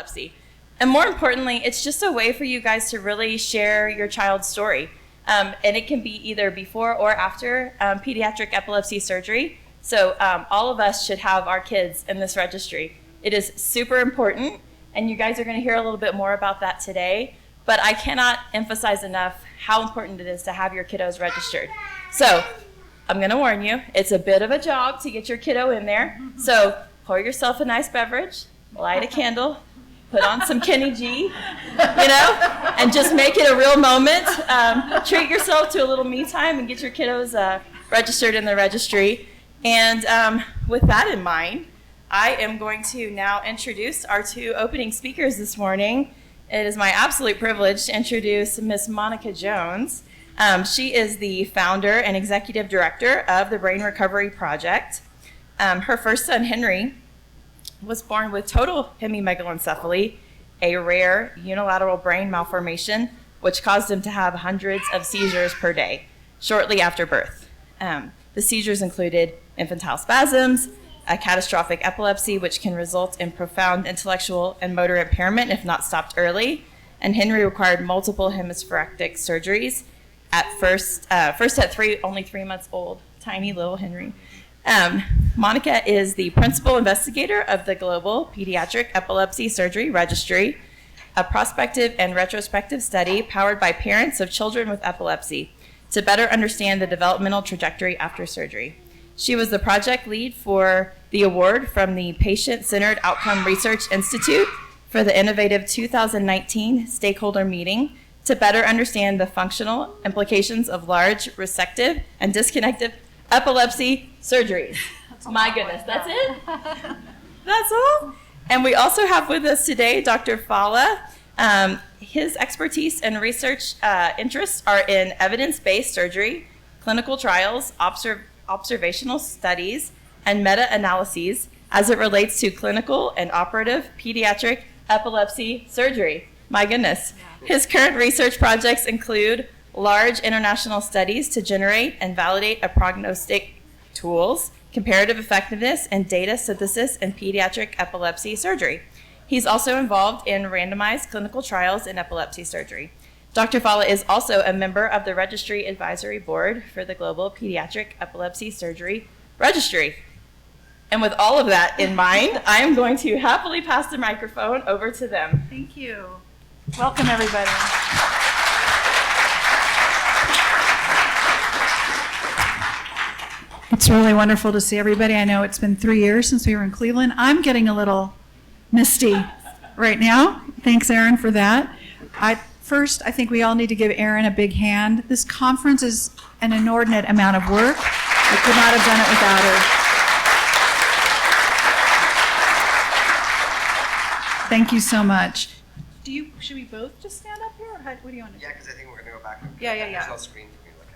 epilepsy. And more importantly, it's just a way for you guys to really share your child's story. And it can be either before or after pediatric epilepsy surgery. So all of us should have our kids in this registry. It is super important, and you guys are going to hear a little bit more about that today. But I cannot emphasize enough how important it is to have your kiddos registered. So I'm going to warn you, it's a bit of a job to get your kiddo in there. So pour yourself a nice beverage, light a candle, put on some Kenny G, and just make it a real moment. Treat yourself to a little me time and get your kiddos registered in the registry. And with that in mind, I am going to now introduce our two opening speakers this morning. It is my absolute privilege to introduce Ms. Monika Jones. She is the founder and executive director of the Brain Recovery Project. Her first son, Henry, was born with total hemimegalencephaly, a rare unilateral brain malformation, which caused him to have hundreds of seizures per day shortly after birth. The seizures included infantile spasms, a catastrophic epilepsy, which can result in profound intellectual and motor impairment if not stopped early. And Henry required multiple hemispherectomy surgeries at first at only 3 months old, tiny little Henry. Monika is the principal investigator of the Global Pediatric Epilepsy Surgery Registry, a prospective and retrospective study powered by parents of children with epilepsy to better understand the developmental trajectory after surgery. She was the project lead for the award from the Patient-Centered Outcome Research Institute for the innovative 2019 stakeholder meeting to better understand the functional implications of large resective and disconnective epilepsy surgeries. My goodness, that's it? That's all? And we also have with us today Dr. Fallah. His expertise and research interests are in evidence-based surgery, clinical trials, observational studies, and meta-analyses as it relates to clinical and operative pediatric epilepsy surgery. My goodness. His current research projects include large international studies to generate and validate a prognostic tools, comparative effectiveness, and data synthesis in pediatric epilepsy surgery. He's also involved in randomized clinical trials in epilepsy surgery. Dr. Fallah is also a member of the Registry Advisory Board for the Global Pediatric Epilepsy Surgery Registry. And with all of that in mind, I am going to happily pass the microphone over to them. Thank you. Welcome, everybody. It's really wonderful to see everybody. I know it's been 3 years since we were in Cleveland. I'm getting a little misty right now. Thanks, Erin, for that. First, I think we all need to give Erin a big hand. This conference is an inordinate amount of work. I could not have done it without her. Thank you so much. Should we both just stand up here, or what do you want to do? Yeah, because I think we're going to go back. Yeah. There's no screen for me to look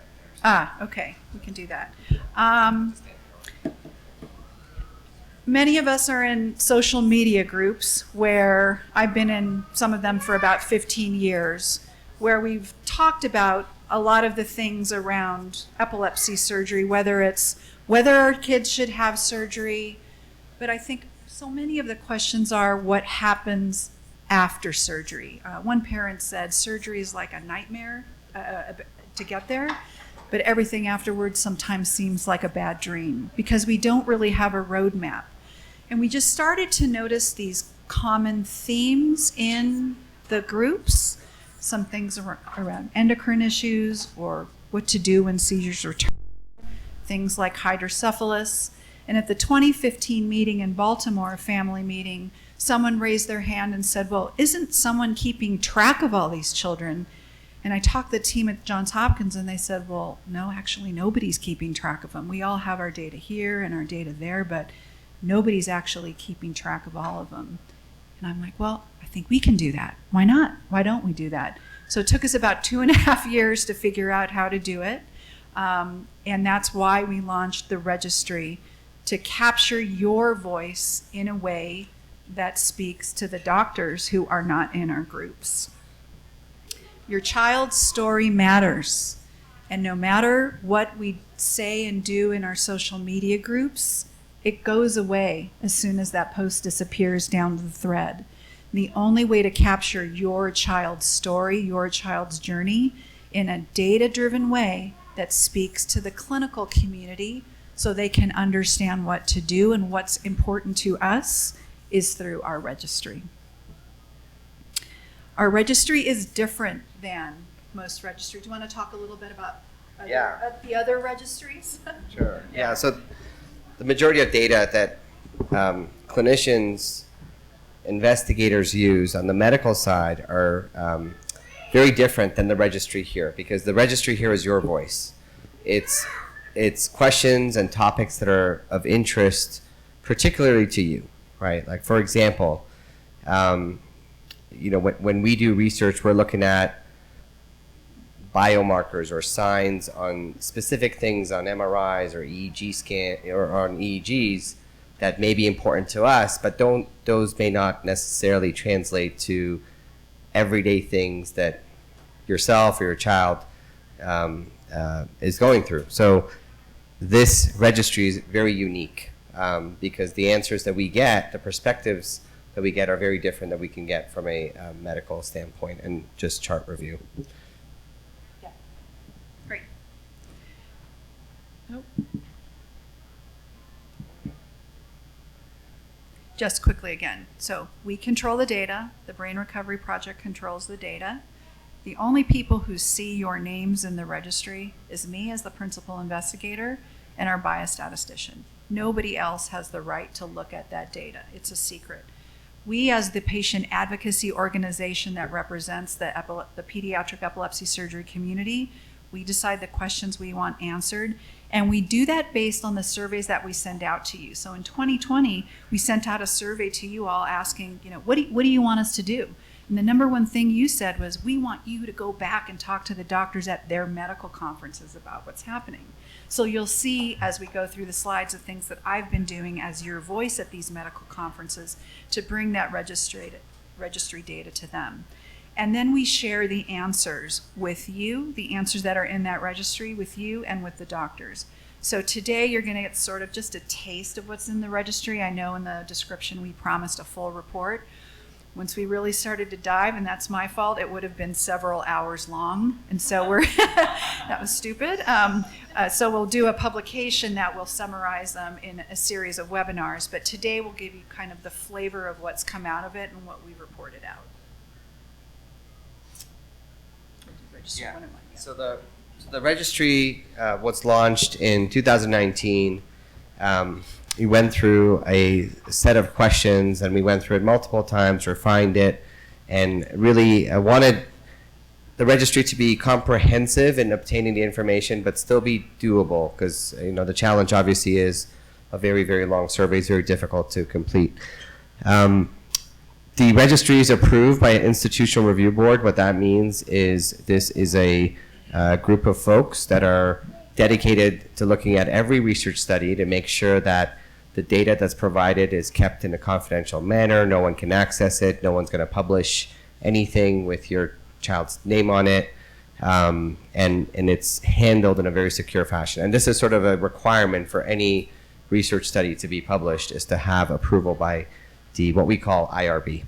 at there. Okay, we can do that. Many of us are in social media groups where I've been in some of them for about 15 years, where we've talked about a lot of the things around epilepsy surgery, whether it's whether our kids should have surgery, but I think so many of the questions are what happens after surgery. One parent said surgery is like a nightmare to get there, but everything afterwards sometimes seems like a bad dream because we don't really have a roadmap. And we just started to notice these common themes in the groups, some things around endocrine issues or what to do when seizures return, things like hydrocephalus. And at the 2015 meeting in Baltimore, a family meeting, someone raised their hand and said, well, isn't someone keeping track of all these children? And I talked to the team at Johns Hopkins and they said, well, no, actually nobody's keeping track of them. We all have our data here and our data there, but nobody's actually keeping track of all of them. And I'm like, well, I think we can do that. Why not? Why don't we do that? So it took us about 2.5 years to figure out how to do it. And that's why we launched the registry, to capture your voice in a way that speaks to the doctors who are not in our groups. Your child's story matters. And no matter what we say and do in our social media groups, it goes away as soon as that post disappears down the thread. The only way to capture your child's story, your child's journey in a data-driven way that speaks to the clinical community so they can understand what to do and what's important to us is through our registry. Our registry is different than most registries. Do you want to talk a little bit about the other registries? Sure. Yeah, so the majority of data that clinicians, investigators use on the medical side are very different than the registry here, because the registry here is your voice. It's questions and topics that are of interest particularly to you, right? Like, for example, when we do research, we're looking at biomarkers or signs on specific things on MRIs or EEG scan or on EEGs that may be important to us, but those may not necessarily translate to everyday things that yourself or your child is going through. So this registry is very unique because the answers that we get, the perspectives that we get are very different than we can get from a medical standpoint and just chart review. Yeah, great. Nope. Just quickly again, so we control the data, the Brain Recovery Project controls the data. The only people who see your names in the registry is me as the principal investigator and our biostatistician. Nobody else has the right to look at that data. It's a secret. We, as the patient advocacy organization that represents the pediatric epilepsy surgery community, we decide the questions we want answered, and we do that based on the surveys that we send out to you. So in 2020, we sent out a survey to you all asking, what do you want us to do? And the number one thing you said was, we want you to go back and talk to the doctors at their medical conferences about what's happening. So you'll see as we go through the slides the things that I've been doing as your voice at these medical conferences to bring that registry data to them. And then we share the answers with you, the answers that are in that registry with you and with the doctors. So today you're going to get sort of just a taste of what's in the registry. I know in the description we promised a full report. Once we really started to dive, and that's my fault, it would have been several hours long. And so that was stupid. So we'll do a publication that will summarize them in a series of webinars. But today we'll give you kind of the flavor of what's come out of it and what we reported out. Yeah. So the registry was launched in 2019. We went through a set of questions, and we went through it multiple times, refined it, and really wanted the registry to be comprehensive in obtaining the information, but still be doable, because the challenge obviously is a very, very long survey. It's very difficult to complete. The registry is approved by an institutional review board. What that means is this is a group of folks that are dedicated to looking at every research study to make sure that the data that's provided is kept in a confidential manner. No one can access it. No one's going to publish anything with your child's name on it. And it's handled in a very secure fashion. And this is sort of a requirement for any research study to be published, is to have approval by what we call IRB.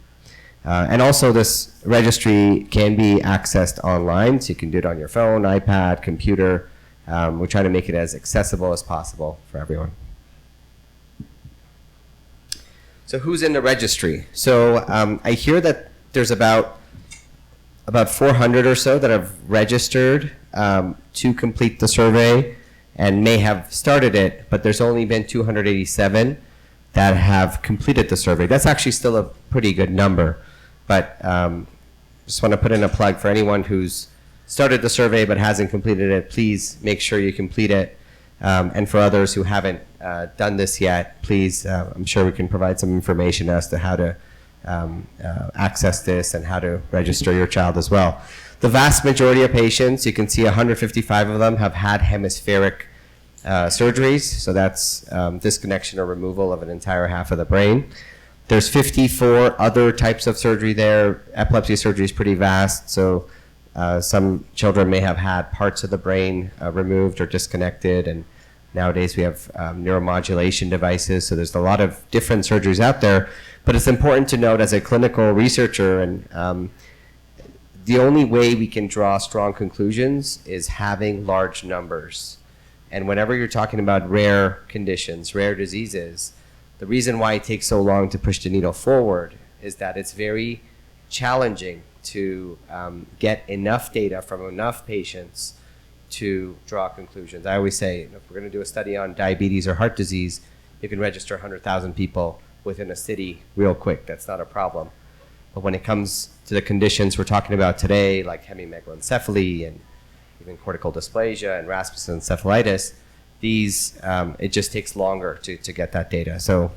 And also this registry can be accessed online, so you can do it on your phone, iPad, computer. We try to make it as accessible as possible for everyone. So who's in the registry? So I hear that there's about 400 or so that have registered to complete the survey and may have started it, but there's only been 287 that have completed the survey. That's actually still a pretty good number, but just want to put in a plug for anyone who's started the survey but hasn't completed it. Please make sure you complete it. And for others who haven't done this yet, please, I'm sure we can provide some information as to how to access this and how to register your child as well. The vast majority of patients, you can see 155 of them have had hemispheric surgeries, so that's disconnection or removal of an entire half of the brain. There's 54 other types of surgery there. Epilepsy surgery is pretty vast, so some children may have had parts of the brain removed or disconnected, and Nowadays we have neuromodulation devices, so there's a lot of different surgeries out there. But it's important to note as a clinical researcher, and the only way we can draw strong conclusions is having large numbers. And whenever you're talking about rare conditions, rare diseases, the reason why it takes so long to push the needle forward is that it's very challenging to get enough data from enough patients to draw conclusions. I always say, if we're going to do a study on diabetes or heart disease, you can register 100,000 people within a city real quick. That's not a problem. But when it comes to the conditions we're talking about today, like hemimegalencephaly and even cortical dysplasia and Rasmussen encephalitis, these, it just takes longer to get that data. So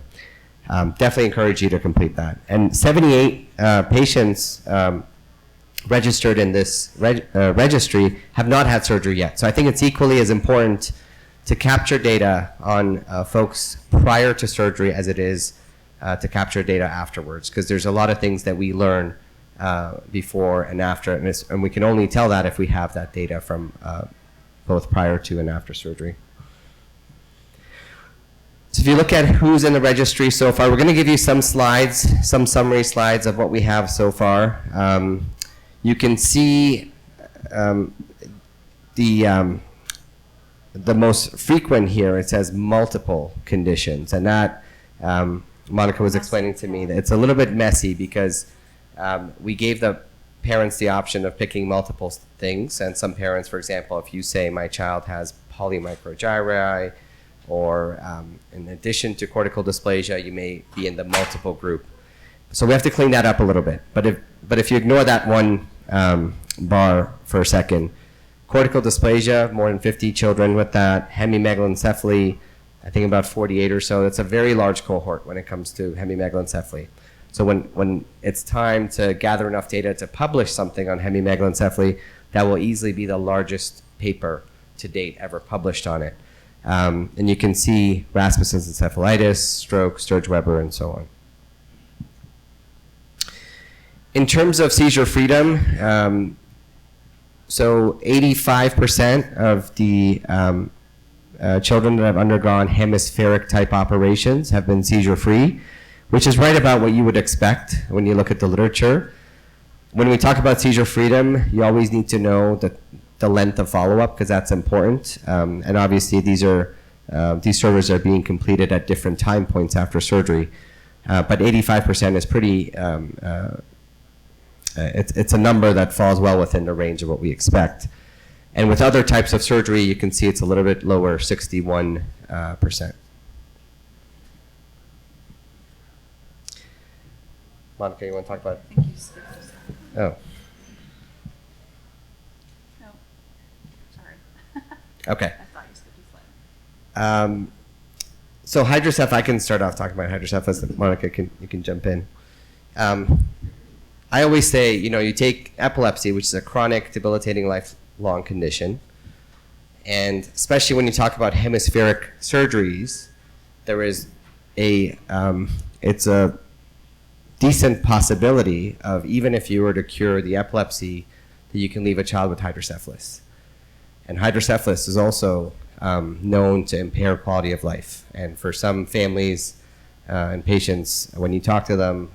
definitely encourage you to complete that. And 78 patients registered in this registry have not had surgery yet. So I think it's equally as important to capture data on folks prior to surgery as it is to capture data afterwards, because there's a lot of things that we learn before and after, and we can only tell that if we have that data from both prior to and after surgery. So if you look at who's in the registry so far, we're going to give you some slides, some summary slides of what we have so far. You can see the most frequent here. It says multiple conditions, and that Monika was explaining to me that it's a little bit messy because we gave the parents the option of picking multiple things, and some parents, for example, if you say my child has polymicrogyri, or in addition to cortical dysplasia, you may be in the multiple group. So we have to clean that up a little bit. But if you ignore that one bar for a second, cortical dysplasia, more than 50 children with that, hemimegalencephaly, I think about 48 or so. That's a very large cohort when it comes to hemimegalencephaly. So when it's time to gather enough data to publish something on hemimegalencephaly, that will easily be the largest paper to date ever published on it. And you can see Rasmussen's encephalitis, stroke, Sturge-Weber, and so on. In terms of seizure freedom, so 85% of the children that have undergone hemispheric type operations have been seizure-free, which is right about what you would expect when you look at the literature. When we talk about seizure freedom, you always need to know the length of follow-up, because that's important. And obviously these surveys are being completed at different time points after surgery. But 85% is pretty, it's a number that falls well within the range of what we expect. And with other types of surgery, you can see it's a little bit lower, 61%. Monika, you want to talk about? I think you skipped a slide. Oh. No. Sorry. Okay. I thought you skipped a slide. So hydrocephalus, I can start off talking about hydrocephalus. Monika, you can jump in. I always say, you take epilepsy, which is a chronic, debilitating, lifelong condition, and especially when you talk about hemispheric surgeries, there is it's a decent possibility of, even if you were to cure the epilepsy, that you can leave a child with hydrocephalus. And hydrocephalus is also known to impair quality of life. And for some families and patients, when you talk to them,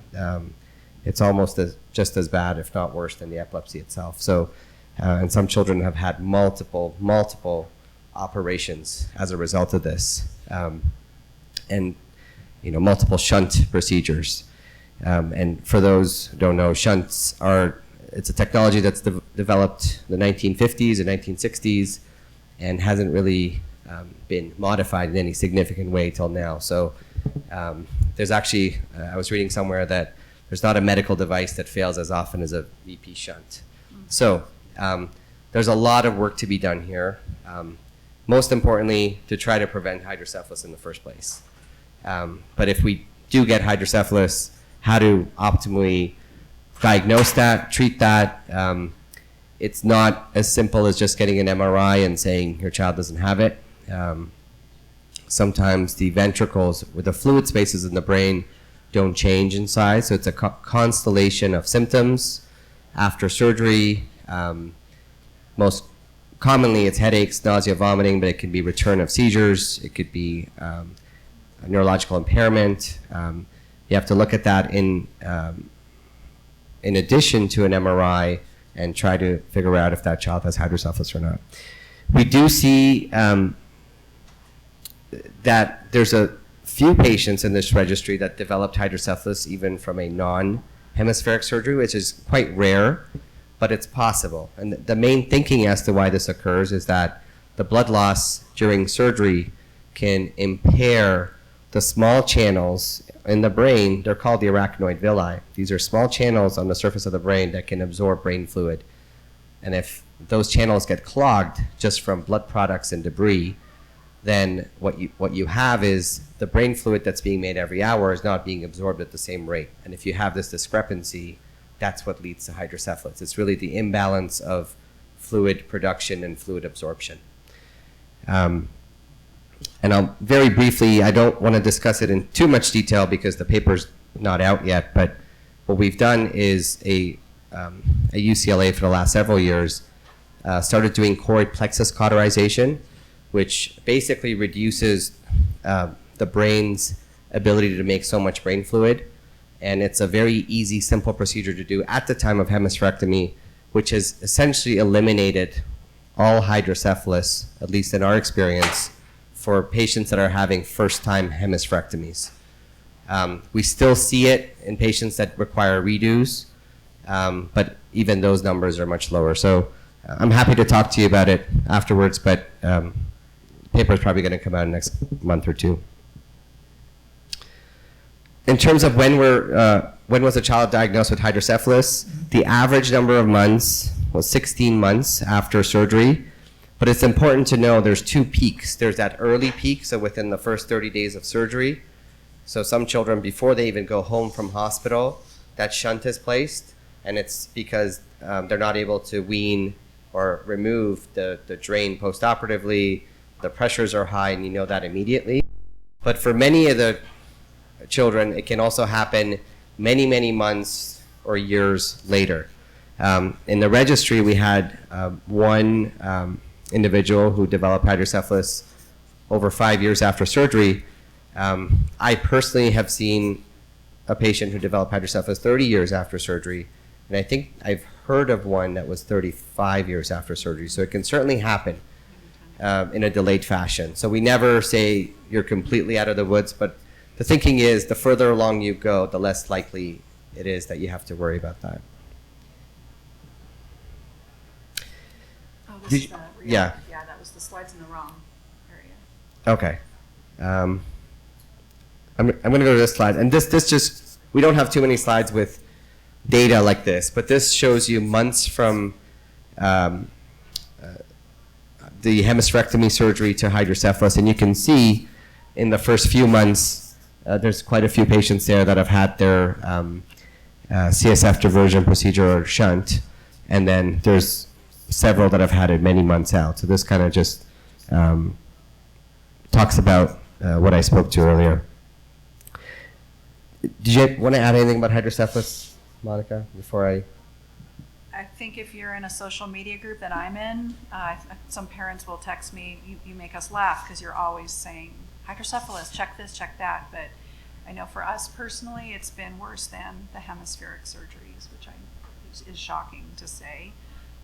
it's almost just as bad, if not worse, than the epilepsy itself. So, and some children have had multiple operations as a result of this, and multiple shunt procedures. And for those who don't know, shunts it's a technology that's developed in the 1950s and 1960s and hasn't really been modified in any significant way till now. So there's actually, I was reading somewhere that there's not a medical device that fails as often as a VP shunt. So there's a lot of work to be done here. Most importantly, to try to prevent hydrocephalus in the first place. But if we do get hydrocephalus, how to optimally diagnose that, treat that. It's not as simple as just getting an MRI and saying your child doesn't have it. Sometimes the ventricles with the fluid spaces in the brain don't change in size, so it's a constellation of symptoms after surgery. Most commonly it's headaches, nausea, vomiting, but it can be return of seizures. It could be a neurological impairment. You have to look at that in addition to an MRI and try to figure out if that child has hydrocephalus or not. We do see that there's a few patients in this registry that developed hydrocephalus even from a non-hemispheric surgery, which is quite rare, but it's possible. And the main thinking as to why this occurs is that the blood loss during surgery can impair the small channels in the brain. They're called the arachnoid villi. These are small channels on the surface of the brain that can absorb brain fluid. And if those channels get clogged just from blood products and debris, then what you have is the brain fluid that's being made every hour is not being absorbed at the same rate. And if you have this discrepancy, that's what leads to hydrocephalus. It's really the imbalance of fluid production and fluid absorption. And I'll very briefly, I don't want to discuss it in too much detail because the paper's not out yet, but what we've done is a UCLA for the last several years started doing choroid plexus cauterization, which basically reduces the brain's ability to make so much brain fluid. And it's a very easy, simple procedure to do at the time of hemispherectomy, which has essentially eliminated all hydrocephalus, at least in our experience, for patients that are having first-time hemispherectomies. We still see it in patients that require redos, but even those numbers are much lower. So I'm happy to talk to you about it afterwards, but the paper is probably going to come out in the next month or two. In terms of when was a child diagnosed with hydrocephalus, the average number of months was 16 months after surgery. But it's important to know there's two peaks. There's that early peak, so within the first 30 days of surgery. So some children, before they even go home from hospital, that shunt is placed, and it's because they're not able to wean or remove the drain postoperatively. The pressures are high, and you know that immediately. But for many of the children, it can also happen many, many months or years later. In the registry, we had one individual who developed hydrocephalus over 5 years after surgery. I personally have seen a patient who developed hydrocephalus 30 years after surgery, and I think I've heard of one that was 35 years after surgery. So it can certainly happen in a delayed fashion. So we never say you're completely out of the woods, but the thinking is the further along you go, the less likely it is that you have to worry about that. Oh, this is the Rehab. Yeah. Yeah, that was the slides in the wrong area. Okay. I'm going to go to this slide. And this just, we don't have too many slides with data like this, but this shows you months from the hemispherectomy surgery to hydrocephalus. And you can see in the first few months, there's quite a few patients there that have had their CSF diversion procedure or shunt. And then there's several that have had it many months out. So this kind of just talks about what I spoke to earlier. Did you want to add anything about hydrocephalus, Monika, before I think if you're in a social media group that I'm in, some parents will text me, you make us laugh because you're always saying, hydrocephalus, check this, check that. But I know for us personally, it's been worse than the hemispheric surgeries, which is shocking to say.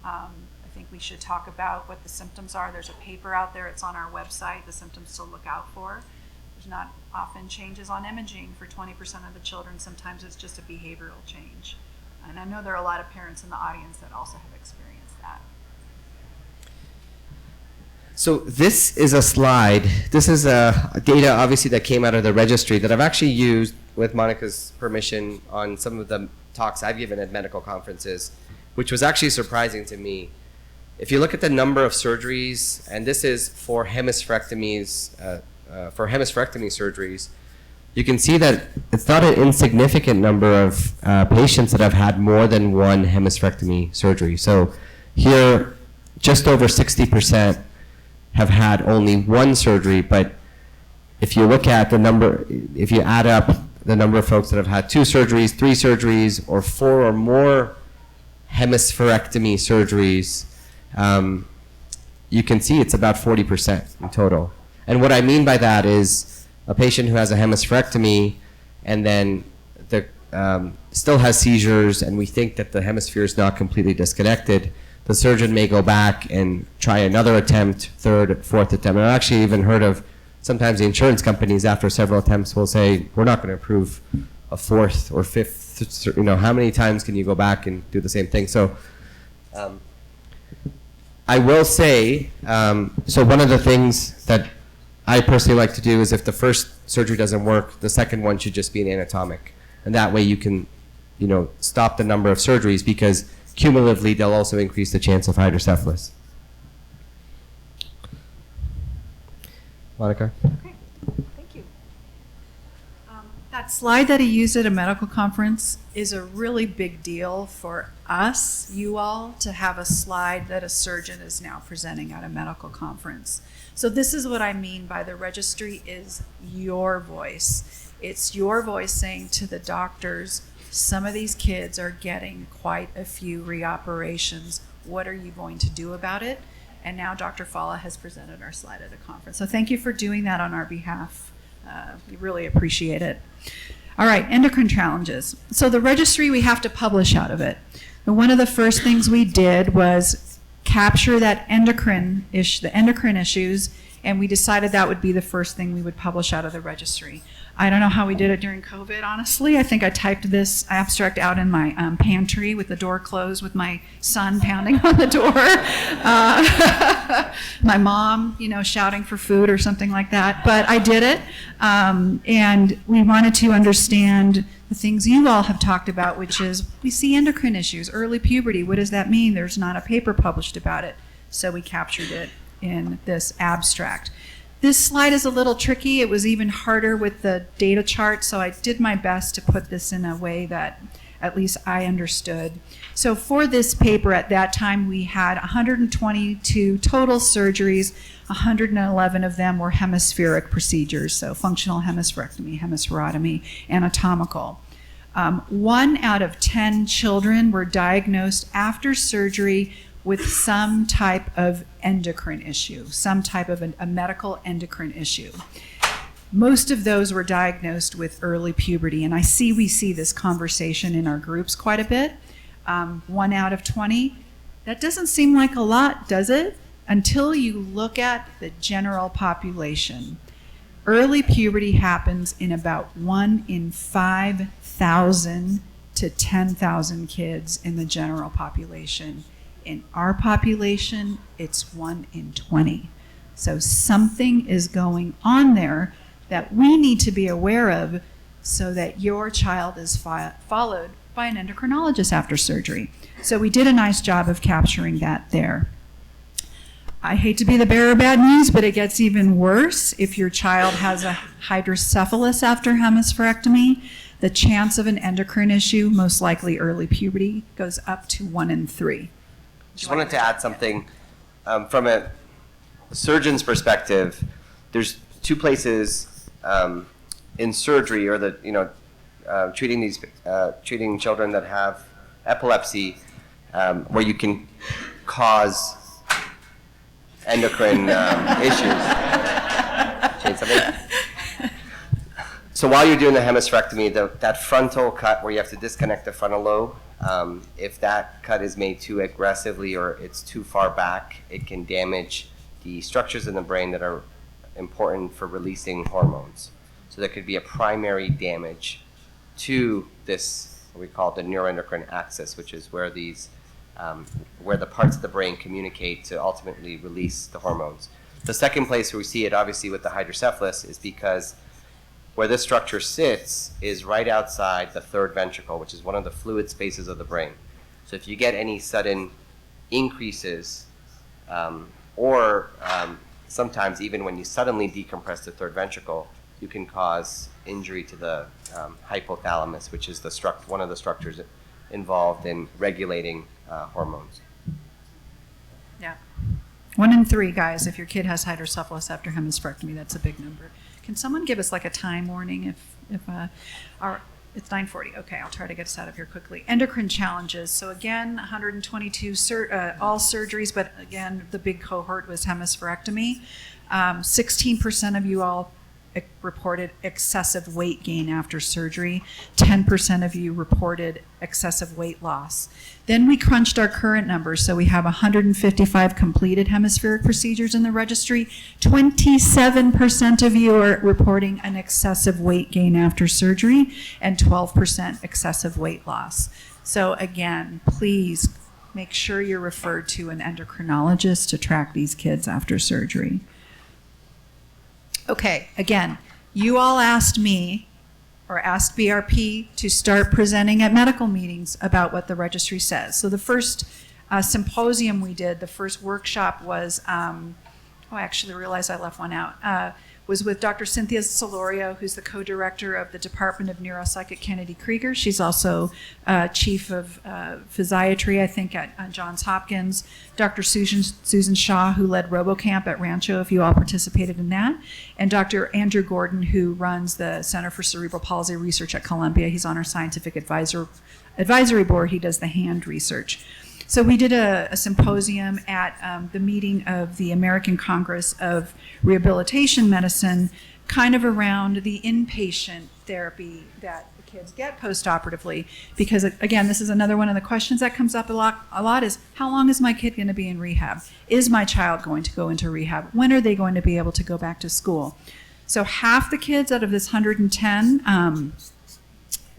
I think we should talk about what the symptoms are. There's a paper out there, it's on our website, the symptoms to look out for. There's not often changes on imaging for 20% of the children. Sometimes it's just a behavioral change. And I know there are a lot of parents in the audience that also have experienced that. So this is a slide. This is data, obviously, that came out of the registry that I've actually used, with Monika's permission, on some of the talks I've given at medical conferences, which was actually surprising to me. If you look at the number of surgeries, and this is for hemispherectomies, for hemispherectomy surgeries, you can see that it's not an insignificant number of patients that have had more than one hemispherectomy surgery. So here, just over 60% have had only one surgery, but if you look at the number, if you add up the number of folks that have had 2 surgeries, 3 surgeries, or 4 or more hemispherectomy surgeries, you can see it's about 40% in total. And what I mean by that is a patient who has a hemispherectomy and then still has seizures, and we think that the hemisphere is not completely disconnected, the surgeon may go back and try another attempt, third, fourth attempt. And I've actually even heard of sometimes the insurance companies after several attempts will say, we're not going to approve a fourth or fifth, how many times can you go back and do the same thing? So I will say, so one of the things that I personally like to do is if the first surgery doesn't work, the second one should just be an anatomic. And that way you can, stop the number of surgeries, because cumulatively they'll also increase the chance of hydrocephalus. Monika? Okay, thank you. That slide that he used at a medical conference is a really big deal for us, you all, to have a slide that a surgeon is now presenting at a medical conference. So this is what I mean by the registry is your voice. It's your voice saying to the doctors, some of these kids are getting quite a few reoperations. What are you going to do about it? And now Dr. Fallah has presented our slide at a conference. So thank you for doing that on our behalf. We really appreciate it. All right, endocrine challenges. So the registry, we have to publish out of it. And one of the first things we did was capture that the endocrine issues, and we decided that would be the first thing we would publish out of the registry. I don't know how we did it during COVID, honestly. I think I typed this abstract out in my pantry with the door closed with my son pounding on the door. My mom, shouting for food or something like that. But I did it. And we wanted to understand the things you all have talked about, which is we see endocrine issues, early puberty. What does that mean? There's not a paper published about it. So we captured it in this abstract. This slide is a little tricky. It was even harder with the data chart, so I did my best to put this in a way that at least I understood. So for this paper at that time, we had 122 total surgeries. 111 of them were hemispheric procedures, so functional hemispherectomy, hemispherotomy, anatomical. 1 out of 10 children were diagnosed after surgery with some type of endocrine issue, some type of a medical endocrine issue. Most of those were diagnosed with early puberty, and we see this conversation in our groups quite a bit. 1 out of 20, that doesn't seem like a lot, does it? Until you look at the general population. Early puberty happens in about 1 in 5,000 to 10,000 kids in the general population. In our population, it's 1 in 20. So something is going on there that we need to be aware of so that your child is followed by an endocrinologist after surgery. So we did a nice job of capturing that there. I hate to be the bearer of bad news, but it gets even worse. If your child has a hydrocephalus after hemispherectomy, the chance of an endocrine issue, most likely early puberty, goes up to 1 in 3. Just wanted to add something. From a surgeon's perspective, there's 2 places in surgery, or treating children that have epilepsy, where you can cause endocrine issues. Change something. So while you're doing the hemispherectomy, that frontal cut where you have to disconnect the frontal lobe, if that cut is made too aggressively or it's too far back, it can damage the structures in the brain that are important for releasing hormones. So there could be a primary damage to this, what we call the neuroendocrine axis, which is where where the parts of the brain communicate to ultimately release the hormones. The second place where we see it, obviously, with the hydrocephalus is because where this structure sits is right outside the third ventricle, which is one of the fluid spaces of the brain. So if you get any sudden increases, or sometimes even when you suddenly decompress the third ventricle, you can cause injury to the hypothalamus, which is one of the structures involved in regulating hormones. Yeah. 1 in 3, guys, if your kid has hydrocephalus after hemispherectomy, that's a big number. Can someone give us like a time warning if It's 9:40. Okay, I'll try to get us out of here quickly. Endocrine challenges. So again, 122 all surgeries, but again, the big cohort was hemispherectomy. 16% of you all reported excessive weight gain after surgery. 10% of you reported excessive weight loss. Then we crunched our current numbers. So we have 155 completed hemispheric procedures in the registry. 27% of you are reporting an excessive weight gain after surgery, and 12% excessive weight loss. So again, please make sure you're referred to an endocrinologist to track these kids after surgery. Okay, again, you all asked me or asked BRP to start presenting at medical meetings about what the registry says. So the first symposium we did, the first workshop was, I actually realized I left one out, was with Dr. Cynthia Solorio, who's the co-director of the Department of Neuropsychic Kennedy Krieger. She's also chief of physiatry, I think, at Johns Hopkins. Dr. Susan Shaw, who led RoboCamp at Rancho, if you all participated in that. And Dr. Andrew Gordon, who runs the Center for Cerebral Palsy Research at Columbia. He's on our scientific advisory board. He does the hand research. So we did a symposium at the meeting of the American Congress of Rehabilitation Medicine, kind of around the inpatient therapy that the kids get postoperatively. Because again, this is another one of the questions that comes up a lot is, how long is my kid going to be in rehab? Is my child going to go into rehab? When are they going to be able to go back to school? So half the kids out of this 110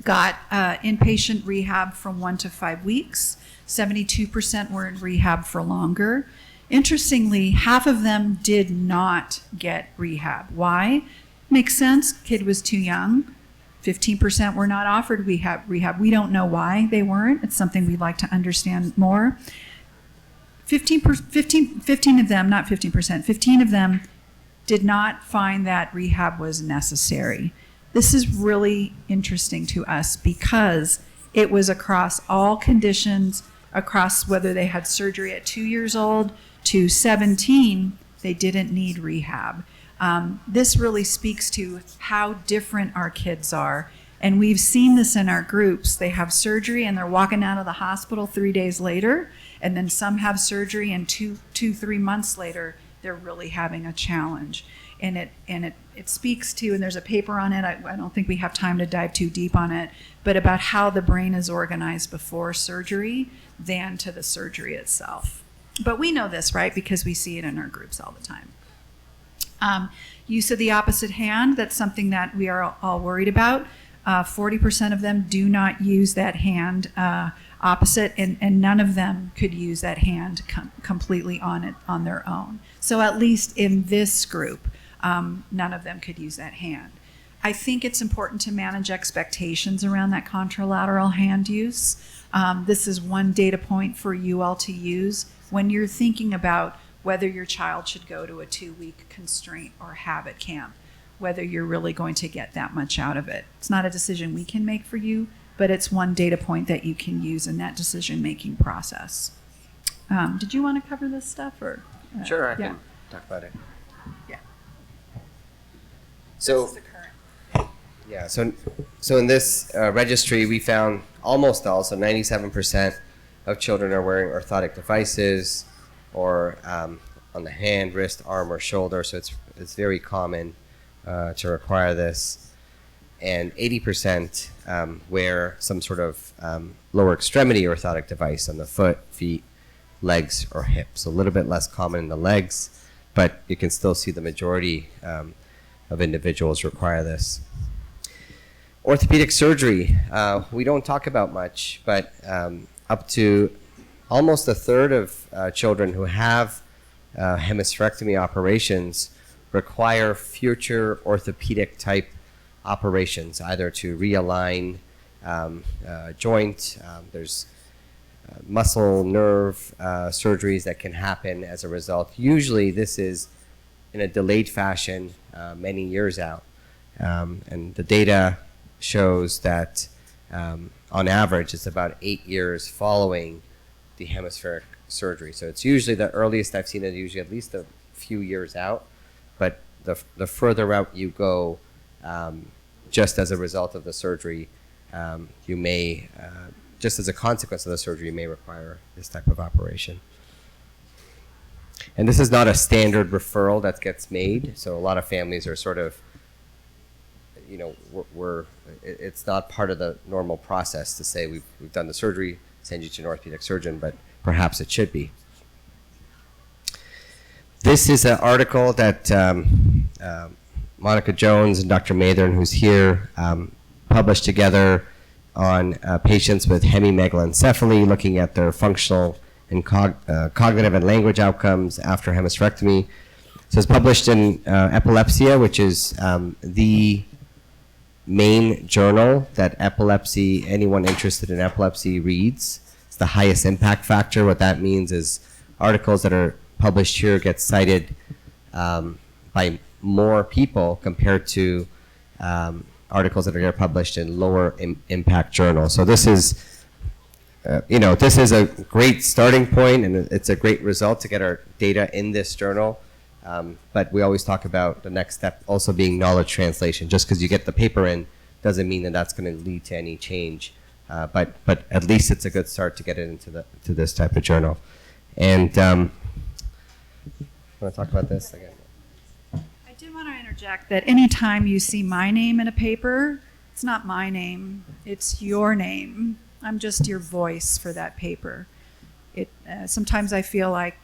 got inpatient rehab from 1 to 5 weeks. 72% were in rehab for longer. Interestingly, half of them did not get rehab. Why? Makes sense. Kid was too young. 15% were not offered rehab. We don't know why they weren't. It's something we'd like to understand more. 15 of them, not 15%, 15 of them did not find that rehab was necessary. This is really interesting to us because it was across all conditions, across whether they had surgery at 2 years old to 17, they didn't need rehab. This really speaks to how different our kids are. And we've seen this in our groups. They have surgery and they're walking out of the hospital 3 days later, and then some have surgery and 3 months later, they're really having a challenge. And it speaks to, and there's a paper on it, I don't think we have time to dive too deep on it, but about how the brain is organized before surgery than to the surgery itself. But we know this, right? Because we see it in our groups all the time. Use of the opposite hand, that's something that we are all worried about. 40% of them do not use that hand opposite, and none of them could use that hand completely on their own. So at least in this group, none of them could use that hand. I think it's important to manage expectations around that contralateral hand use. This is one data point for you all to use when you're thinking about whether your child should go to a 2-week constraint or habit camp, whether you're really going to get that much out of it. It's not a decision we can make for you, but it's one data point that you can use in that decision-making process. Did you want to cover this stuff? Or Sure, I can talk about it. Yeah. So, This is the current. yeah, so in this registry, we found almost all, so 97% of children are wearing orthotic devices or on the hand, wrist, arm, or shoulder. So it's very common to require this. And 80% wear some sort of lower extremity orthotic device on the foot, feet, legs, or hips. A little bit less common in the legs, but you can still see the majority of individuals require this. Orthopedic surgery, we don't talk about much, but up to almost a third of children who have hemispherectomy operations require future orthopedic type operations, either to realign joint. There's muscle, nerve surgeries that can happen as a result. Usually this is in a delayed fashion many years out. And the data shows that on average it's about 8 years following the hemispheric surgery. So it's usually the earliest I've seen it, usually at least a few years out. But the further out you go, just as a result of the surgery, you may, just as a consequence of the surgery, you may require this type of operation. And this is not a standard referral that gets made, so a lot of families are sort of, you know, it's not part of the normal process to say we've done the surgery, send you to an orthopedic surgeon, but perhaps it should be. This is an article that Monika Jones and Dr. Mathern, who's here, published together on patients with hemimegalencephaly, looking at their functional and cognitive and language outcomes after hemispherectomy. So it's published in Epilepsia, which is the main journal that anyone interested in epilepsy reads. It's the highest impact factor. What that means is articles that are published here get cited by more people compared to articles that are published in lower impact journals. So this is, this is a great starting point, and it's a great result to get our data in this journal. But we always talk about the next step also being knowledge translation. Just because you get the paper in doesn't mean that that's going to lead to any change. But at least it's a good start to get it into this type of journal. And want to talk about this again? I did want to interject that anytime you see my name in a paper, it's not my name, it's your name. I'm just your voice for that paper. Sometimes I feel like,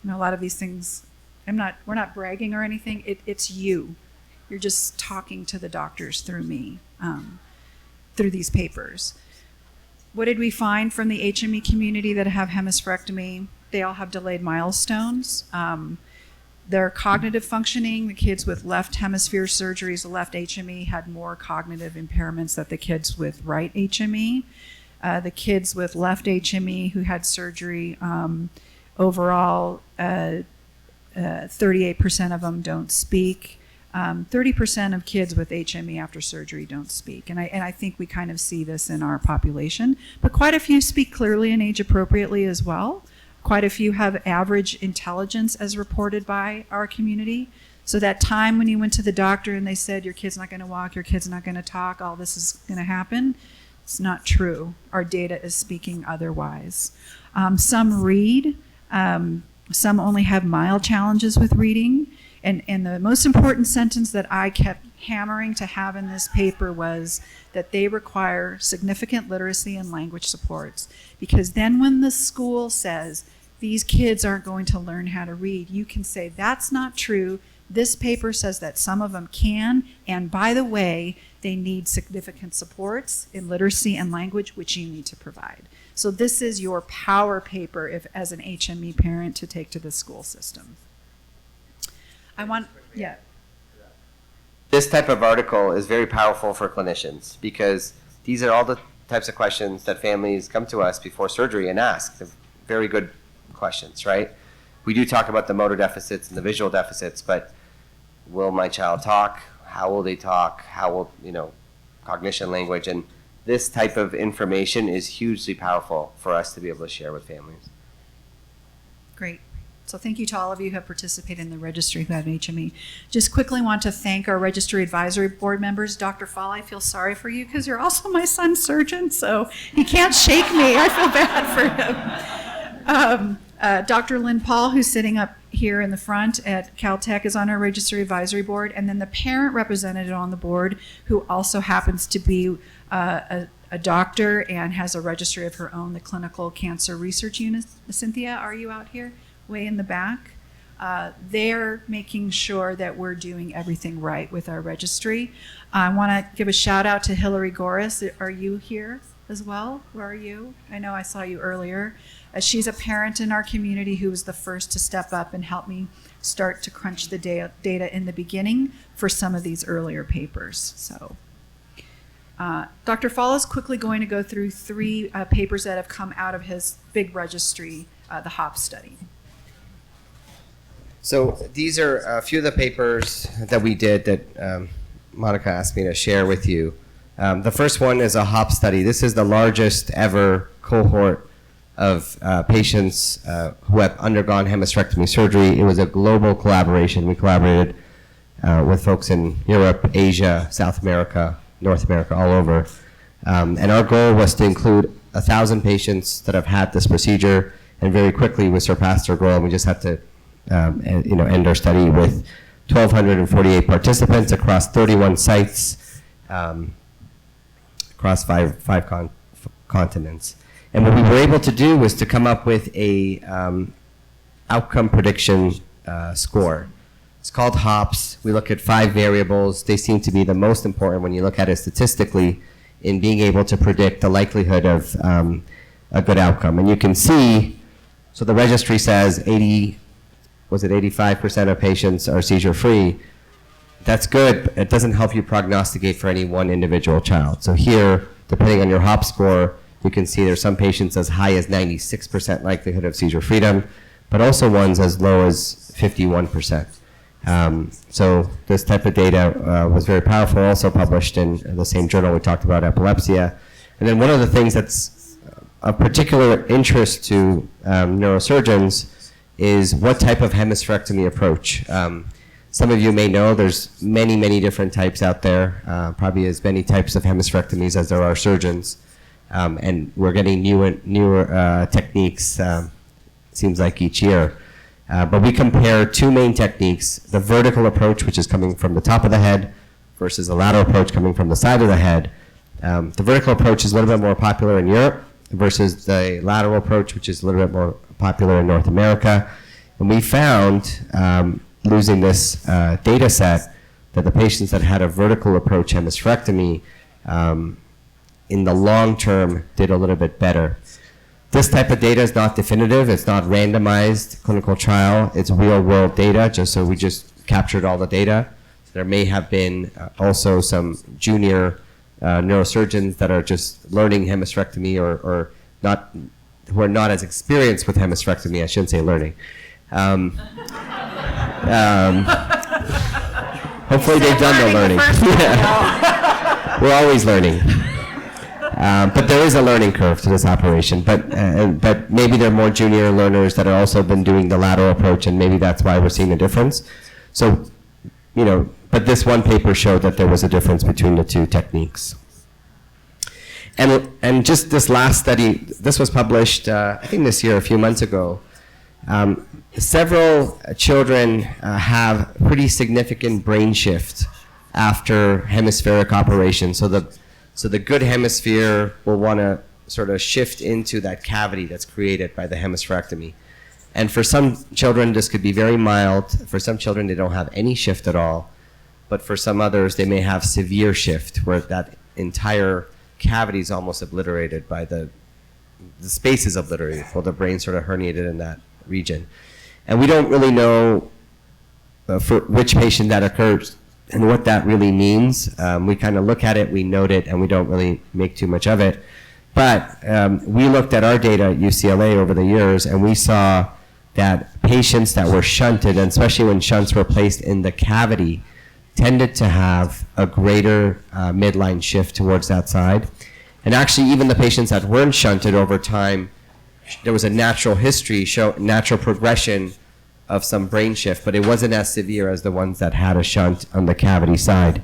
a lot of these things, we're not bragging or anything, it's you. You're just talking to the doctors through me, through these papers. What did we find from the HME community that have hemispherectomy? They all have delayed milestones. Their cognitive functioning, the kids with left hemisphere surgeries, the left HME had more cognitive impairments than the kids with right HME. The kids with left HME who had surgery, overall, 38% of them don't speak. 30% of kids with HME after surgery don't speak. And I think we kind of see this in our population. But quite a few speak clearly and age appropriately as well. Quite a few have average intelligence as reported by our community. So that time when you went to the doctor and they said, your kid's not going to walk, your kid's not going to talk, all this is going to happen, it's not true. Our data is speaking otherwise. Some read. Some only have mild challenges with reading. And the most important sentence that I kept hammering to have in this paper was that they require significant literacy and language supports. Because then when the school says, these kids aren't going to learn how to read, you can say, that's not true. This paper says that some of them can, and by the way, they need significant supports in literacy and language, which you need to provide. So this is your power paper as an HME parent to take to the school system. This type of article is very powerful for clinicians because these are all the types of questions that families come to us before surgery and ask. They're very good questions, right? We do talk about the motor deficits and the visual deficits, but will my child talk? How will they talk? How will, cognition, language, and this type of information is hugely powerful for us to be able to share with families. Great. So thank you to all of you who have participated in the registry who have HME. Just quickly want to thank our registry advisory board members. Dr. Fallah, I feel sorry for you because you're also my son's surgeon, so he can't shake me. I feel bad for him. Dr. Lynn Paul, who's sitting up here in the front at Caltech, is on our registry advisory board, and then the parent representative on the board who also happens to be a doctor and has a registry of her own, the Clinical Cancer Research Unit. Cynthia, are you out here? Way in the back. They're making sure that we're doing everything right with our registry. I want to give a shout out to Hillary Goris. Are you here as well? Where are you? I know I saw you earlier. She's a parent in our community who was the first to step up and help me start to crunch the data in the beginning for some of these earlier papers. So, Dr. Fallah is quickly going to go through 3 papers that have come out of his big registry, the HOP study. So these are a few of the papers that we did that Monika asked me to share with you. The first one is a HOP study. This is the largest ever cohort of patients who have undergone hemispherectomy surgery. It was a global collaboration. We collaborated with folks in Europe, Asia, South America, North America, all over. And our goal was to include 1,000 patients that have had this procedure, and very quickly we surpassed our goal, and we just had to end our study with 1,248 participants across 31 sites, across five continents. And what we were able to do was to come up with a outcome prediction score. It's called HOPS. We look at 5 variables. They seem to be the most important when you look at it statistically in being able to predict the likelihood of a good outcome. And you can see, so the registry says 85% of patients are seizure-free. That's good, but it doesn't help you prognosticate for any one individual child. So here, depending on your HOPS score, you can see there's some patients as high as 96% likelihood of seizure freedom, but also ones as low as 51%. So this type of data was very powerful, also published in the same journal we talked about, epilepsy. And then one of the things that's of particular interest to neurosurgeons is what type of hemispherectomy approach. Some of you may know there's many, many different types out there, probably as many types of hemispherectomies as there are surgeons. And we're getting newer techniques, seems like each year. But we compare 2 main techniques, the vertical approach, which is coming from the top of the head, versus the lateral approach coming from the side of the head. The vertical approach is a little bit more popular in Europe versus the lateral approach, which is a little bit more popular in North America. And we found, using this data set, that the patients that had a vertical approach hemispherectomy in the long term did a little bit better. This type of data is not definitive. It's not randomized clinical trial. It's real world data, just so we just captured all the data. There may have been also some junior neurosurgeons that are just learning hemispherectomy or not, who are not as experienced with hemispherectomy. I shouldn't say learning. Hopefully they've done their learning. We're always learning. But there is a learning curve to this operation. But maybe there are more junior learners that have also been doing the lateral approach, and maybe that's why we're seeing a difference. So, but this one paper showed that there was a difference between the 2 techniques. And just this last study, this was published, I think this year, a few months ago. Several children have pretty significant brain shift after hemispheric operation. So the good hemisphere will want to sort of shift into that cavity that's created by the hemispherectomy. And for some children, this could be very mild. For some children, they don't have any shift at all. But for some others, they may have severe shift, where that entire cavity is almost obliterated by the space is obliterated, or the brain sort of herniated in that region. And we don't really know for which patient that occurs and what that really means. We kind of look at it, we note it, and we don't really make too much of it. But we looked at our data at UCLA over the years, and we saw that patients that were shunted, and especially when shunts were placed in the cavity, tended to have a greater midline shift towards that side. And actually, even the patients that weren't shunted over time, there was a natural history, natural progression of some brain shift, but it wasn't as severe as the ones that had a shunt on the cavity side.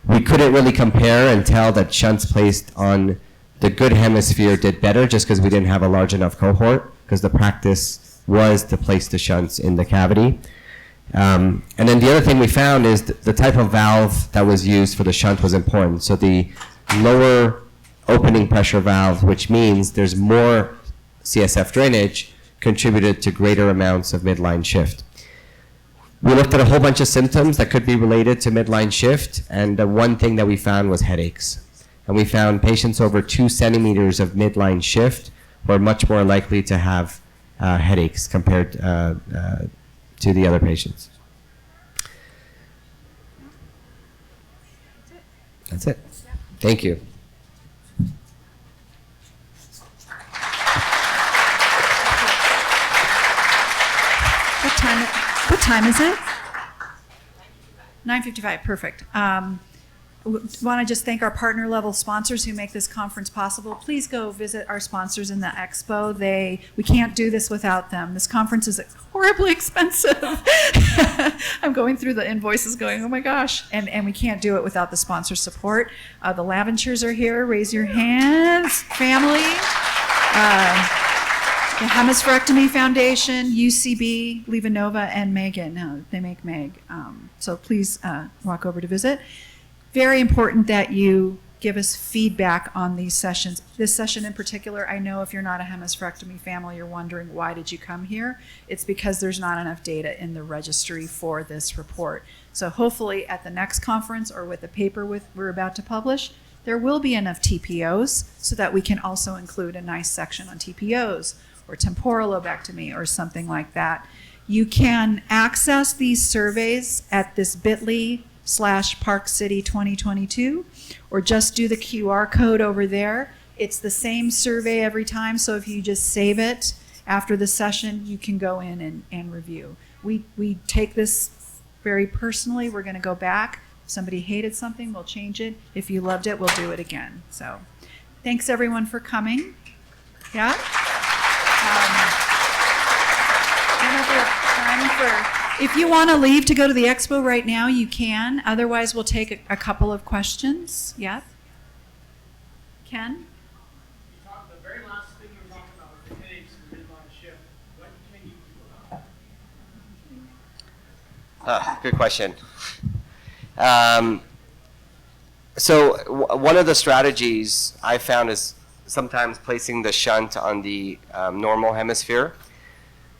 We couldn't really compare and tell that shunts placed on the good hemisphere did better just because we didn't have a large enough cohort, because the practice was to place the shunts in the cavity. And then the other thing we found is the type of valve that was used for the shunt was important. So the lower opening pressure valve, which means there's more CSF drainage, contributed to greater amounts of midline shift. We looked at a whole bunch of symptoms that could be related to midline shift, and the one thing that we found was headaches. And we found patients over 2 centimeters of midline shift were much more likely to have headaches compared to the other patients. That's it. Thank you. What time is it? 9:55, perfect. want to just thank our partner level sponsors who make this conference possible. Please go visit our sponsors in the expo. We can't do this without them. This conference is horribly expensive. I'm going through the invoices going, oh my gosh. And we can't do it without the sponsor support. The Laventures are here. Raise your hands. Family. The Hemispherectomy Foundation, UCB, Levanova, and Megan. They make Meg. So please walk over to visit. Very important that you give us feedback on these sessions. This session in particular, I know if you're not a hemispherectomy family, you're wondering why did you come here? It's because there's not enough data in the registry for this report. So hopefully at the next conference or with the paper we're about to publish, there will be enough TPOs so that we can also include a nice section on TPOs or temporal lobectomy or something like that. You can access these surveys at this bit.ly/Park City 2022, or just do the QR code over there. It's the same survey every time, so if you just save it after the session, you can go in and review. We take this very personally. We're going to go back. If somebody hated something, we'll change it. If you loved it, we'll do it again. So thanks everyone for coming. Yeah? If you want to leave to go to the expo right now, you can. Otherwise, we'll take a couple of questions. Yeah? Ken? The very last thing you were talking about was the headaches and midline shift. What can you do about it? Good question. So one of the strategies I found is sometimes placing the shunt on the normal hemisphere.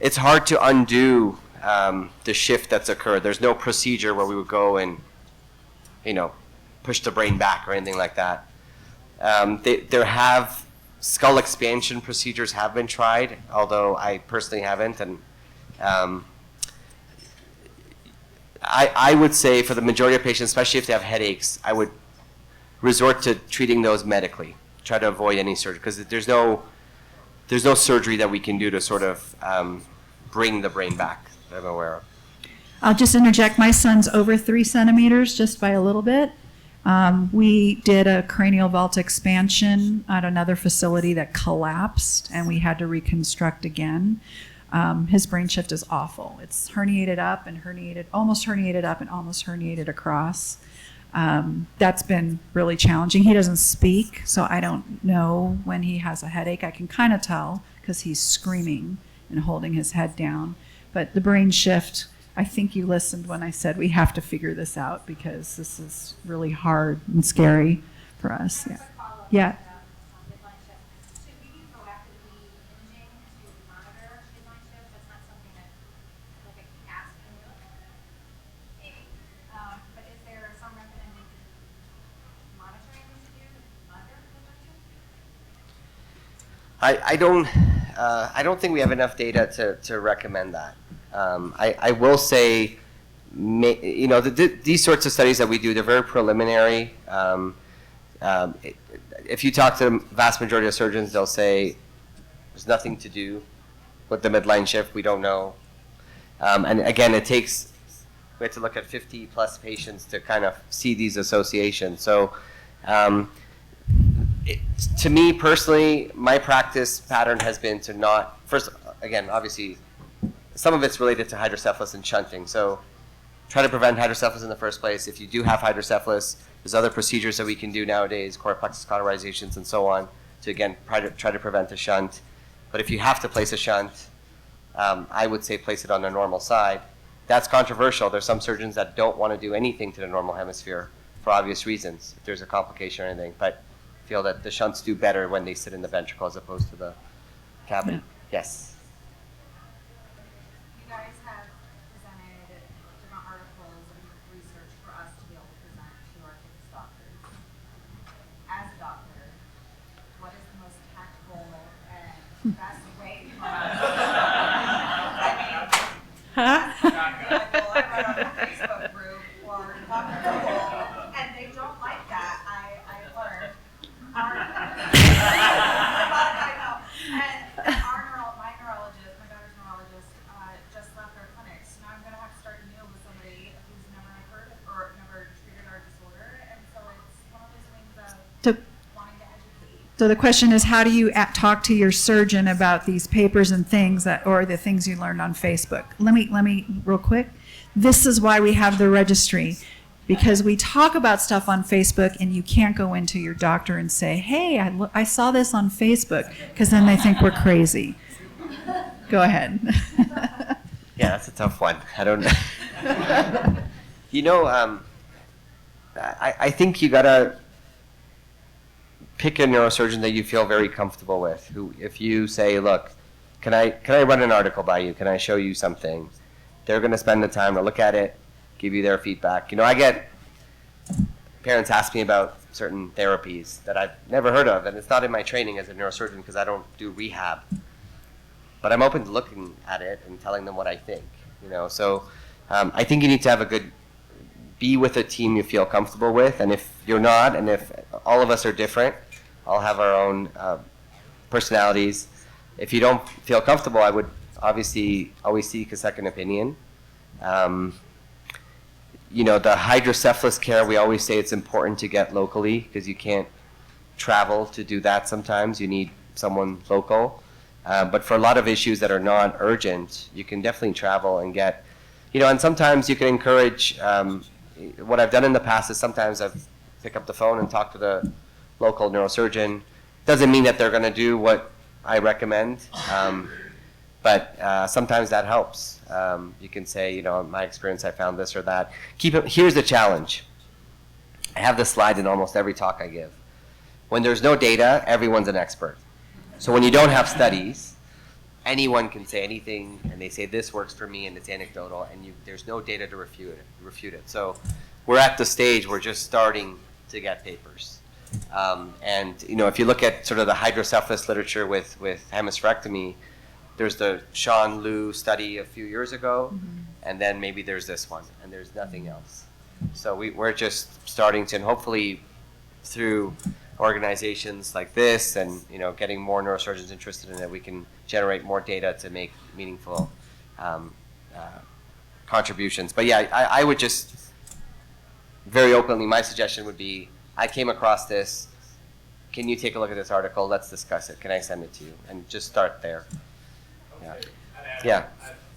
It's hard to undo the shift that's occurred. There's no procedure where we would go and, push the brain back or anything like that. There have skull expansion procedures have been tried, although I personally haven't. And I would say for the majority of patients, especially if they have headaches, I would resort to treating those medically. Try to avoid any surgery because there's no surgery that we can do to sort of bring the brain back that I'm aware of. I'll just interject. My son's over 3 centimeters just by a little bit. We did a cranial vault expansion at another facility that collapsed, and we had to reconstruct again. His brain shift is awful. It's herniated up and almost herniated across. That's been really challenging. He doesn't speak, so I don't know when he has a headache. I can kind of tell because he's screaming and holding his head down. But the brain shift, I think you listened when I said we have to figure this out because this is really hard and scary for us. Yeah. Yeah. I don't think we have enough data to recommend that. I will say, these sorts of studies that we do, they're very preliminary. If you talk to the vast majority of surgeons, they'll say there's nothing to do with the midline shift. We don't know. And again, we have to look at 50 plus patients to kind of see these associations. So to me personally, my practice pattern has been to not, first, again, obviously, some of it's related to hydrocephalus and shunting. So try to prevent hydrocephalus in the first place. If you do have hydrocephalus, there's other procedures that we can do nowadays, coracoid plexus cauterizations and so on, to again, try to prevent a shunt. But if you have to place a shunt, I would say place it on the normal side. That's controversial. There's some surgeons that don't want to do anything to the normal hemisphere for obvious reasons, if there's a complication or anything, but feel that the shunts do better when they sit in the ventricle as opposed to the cabin. Yeah. Yes. You guys have presented different articles and research for us to be able to present to our kids' doctors. As a doctor, what is the most tactful and best way for us? I write on a Facebook group or Dr. Google, and they don't like that. I learned. My neurologist, my daughter's neurologist, just left our clinic. So now I'm going to have to start new with somebody who's never heard or never treated our disorder. And so it's So the question is, how do you talk to your surgeon about these papers and things or the things you learned on Facebook? Let me real quick. This is why we have the registry, because we talk about stuff on Facebook, and you can't go into your doctor and say, "Hey, I saw this on Facebook," because then they think we're crazy. Go ahead. Yeah, that's a tough one. I don't know. You know, I think you gotta pick a neurosurgeon that you feel very comfortable with. Who, if you say, "Look, can I run an article by you? Can I show you something?" They're gonna spend the time to look at it, give you their feedback. You know, I get parents ask me about certain therapies that I've never heard of, and it's not in my training as a neurosurgeon because I don't do rehab. But I'm open to looking at it and telling them what I think. You know, so I think you need to have be with a team you feel comfortable with, and if you're not, and if all of us are different, all have our own personalities. If you don't feel comfortable, I would obviously always seek a second opinion. You know, the hydrocephalus care, we always say it's important to get locally because you can't travel to do that sometimes. You need someone local. But for a lot of issues that are not urgent, you can definitely travel and get, you know, and sometimes you can encourage, what I've done in the past is sometimes I've pick up the phone and talk to the local neurosurgeon. Doesn't mean that they're going to do what I recommend, but sometimes that helps. You can say, you know, in my experience, I found this or that. Here's the challenge. I have this slide in almost every talk I give. When there's no data, everyone's an expert. So when you don't have studies, anyone can say anything, and they say this works for me, and it's anecdotal, and there's no data to refute it. So we're at the stage we're just starting to get papers. And you know, if you look at sort of the hydrocephalus literature with hemispherectomy, there's the Sean Liu study a few years ago, and then maybe there's this one, and there's nothing else. So we're just starting to, and hopefully through organizations like this and, you know, getting more neurosurgeons interested in it, we can generate more data to make meaningful contributions. But yeah, I would just very openly, my suggestion would be, I came across this, can you take a look at this article, let's discuss it, can I send it to you, and just start there. Yeah. Yeah.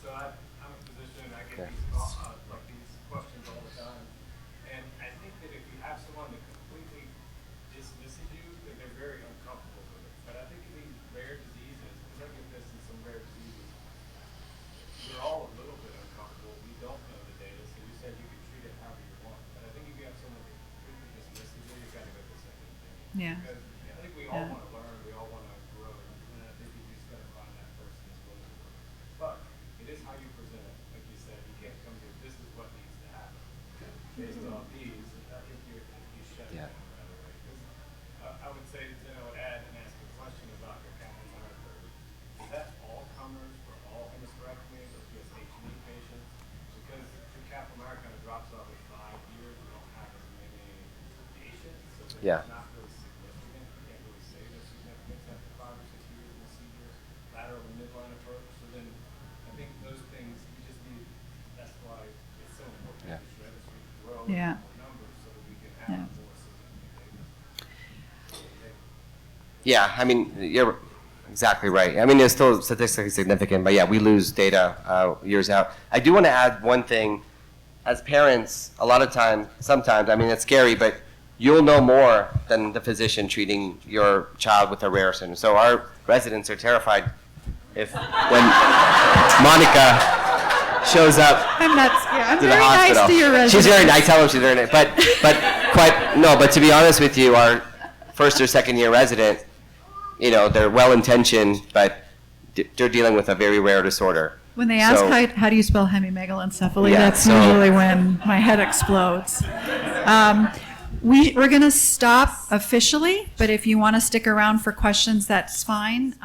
So I'm a physician, I get Yeah. these questions all the time, and I think that if you have someone that completely dismisses you, then they're very uncomfortable with it. But I think in these rare diseases, because I get this in some rare diseases, we're all a little bit uncomfortable. We don't know the data, so you said you can treat it however you want. But I think if you have someone that completely dismisses you, you've got to go to the second opinion. Yeah. Because I think we all want to learn, we all want to grow, and I think you just got to find that person that's willing to work. But it is how you present it. Like you said, you can't come here, this is what needs to happen. Based on these, I think you shut it Yeah. down right away. Because I would say, then I would add and ask a question about your Kaplan-Meier curve. Is that all comers for all hemispherectomies or just HME patients? Because the Kaplan-Meier kind of drops off at 5 years, we don't have as many patients, so Yeah. it's not really significant. You can't really say there's significance after 5 or 6 years in the seizures, lateral and midline approach. So then I think those things, you just need, that's why it's so important Yeah. that this registry grow Yeah. more numbers so that we can have Yeah. more significant data. Yeah, I mean, you're exactly right. I mean, it's still statistically significant, but yeah, we lose data years out. I do want to add one thing. As parents, a lot of times, sometimes, I mean, it's scary, but you'll know more than the physician treating your child with a rare syndrome. So our residents are terrified if when Monika shows up I'm not. Yeah, I'm to the very hospital. nice to your residents. She's very nice. I tell them she's very nice. But to be honest with you, our first or second year resident, you know, they're well intentioned, but they're dealing with a very rare disorder. When they ask So- how do you spell hemimegalencephaly, Yeah, that's so- usually when my head explodes. We're going to stop officially, but if you want to stick around for questions, that's fine.